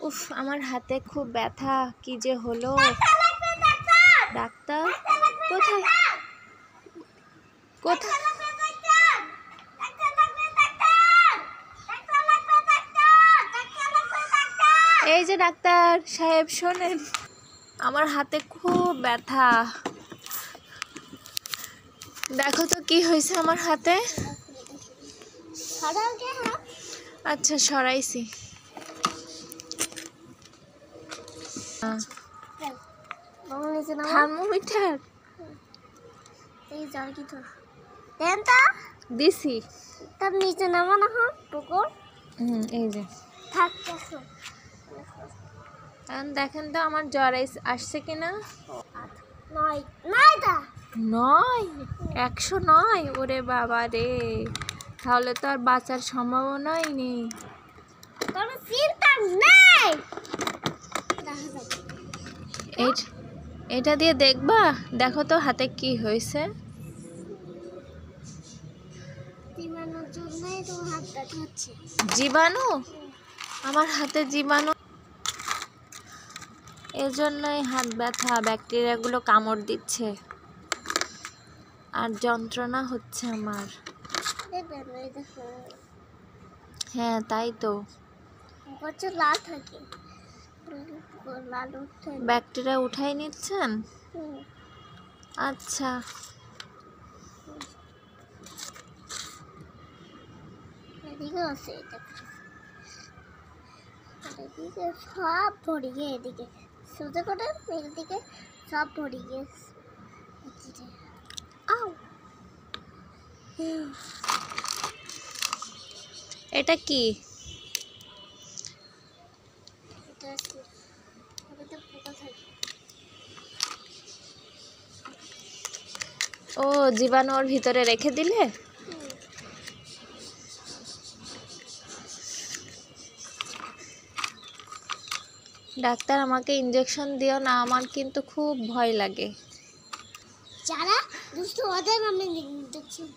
উফ, আমার হাতে খুব ব্যথা, কি যে হলো। ডাক্তার কোথায় কোথায়? এই যে ডাক্তার সাহেব, শোনেন, আমার হাতে খুব ব্যথা। দেখো তো কি হয়েছে আমার হাতে। আচ্ছা, সরাইছি। থার্মোমিটার দিছি। তার নিচে নামানো হয় পুকুর। এই যে থাকতেছো এখন দেখেন তো আমার জ্বর আসছে কিনা। 9 109। ওরে বাবা রে, তাহলে তো আর বাঁচার সম্ভাবনাই নেই। কোনো চিন্তা নেই। এটা দিয়ে দেখবা, দেখো তো হাতে কি হয়েছে। জীবাণুর জন্যই তো হাত ব্যথা হচ্ছে। জীবাণু? আমার হাতে জীবাণু, এজন্যই হাত ব্যথা। ব্যাকটেরিয়াগুলো কামড় দিচ্ছে আর যন্ত্রণা হচ্ছে আমার। হ্যাঁ, তাই তো। লাল থাকে, লাল উঠে। ব্যাকটেরিয়া উঠাই নিচ্ছেন? আচ্ছা, এদিকে আছে, এদিকে সব ভরে গিয়ে, এদিকে সোজা করে এদিকে সব ভরে গিয়েছে। এটা কি? ও, জীবাণু ওর ভিতরে রেখে দিলে। ডাক্তার, আমাকে ইনজেকশন দিও না, আমার কিন্তু খুব ভয় লাগে। যারা দুষ্ট ওদের আমি ইনজেকশন।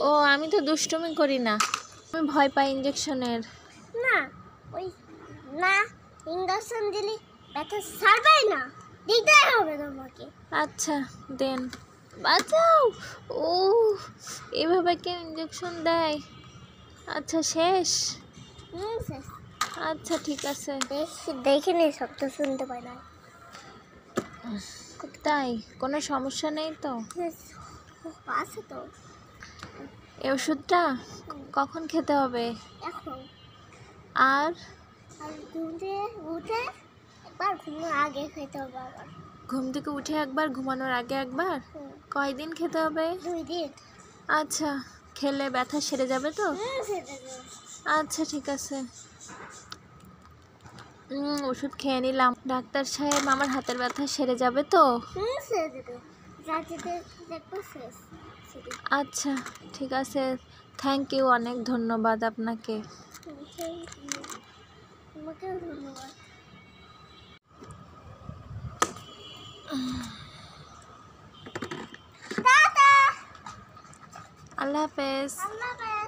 ও, আমি তো দুষ্টুমি করি না, আমি ভয় পাই ইনজেকশনের। না, ওই না, ইনজেকশন দিলে ব্যথা সারবে না, দিতে হবে তোমাকে। আচ্ছা দেন, বাঁচাও। ও, এভাবে কে ইনজেকশন দেয়? আচ্ছা, শেষ। আচ্ছা, ঠিক আছে। দেখিনি, শব্দ শুনতে পাই না। তাই কোনো সমস্যা নেই তো? আছে তো। এই ওষুধটা কখন খেতে হবে? এখন। আর ঘুমতে উঠে একবার, ঘুমানোর আগে খেতে হবে আবার। ঘুম থেকে উঠে একবার, ঘুমানোর আগে একবার? কয়দিন খেতে হবে? 2 দিন। আচ্ছা, খেলে ব্যথা সেরে যাবে তো? আচ্ছা, ঠিক আছে। ওষুধ খেয়ে নিলাম। ডাক্তার সাহেব, আমার হাতের ব্যথা সেরে যাবে তো? আচ্ছা, ঠিক আছে। থ্যাংক ইউ, অনেক ধন্যবাদ আপনাকে। ধন্যবাদ। আল্লাহ হাফেজ। আল্লাহ হাফেজ।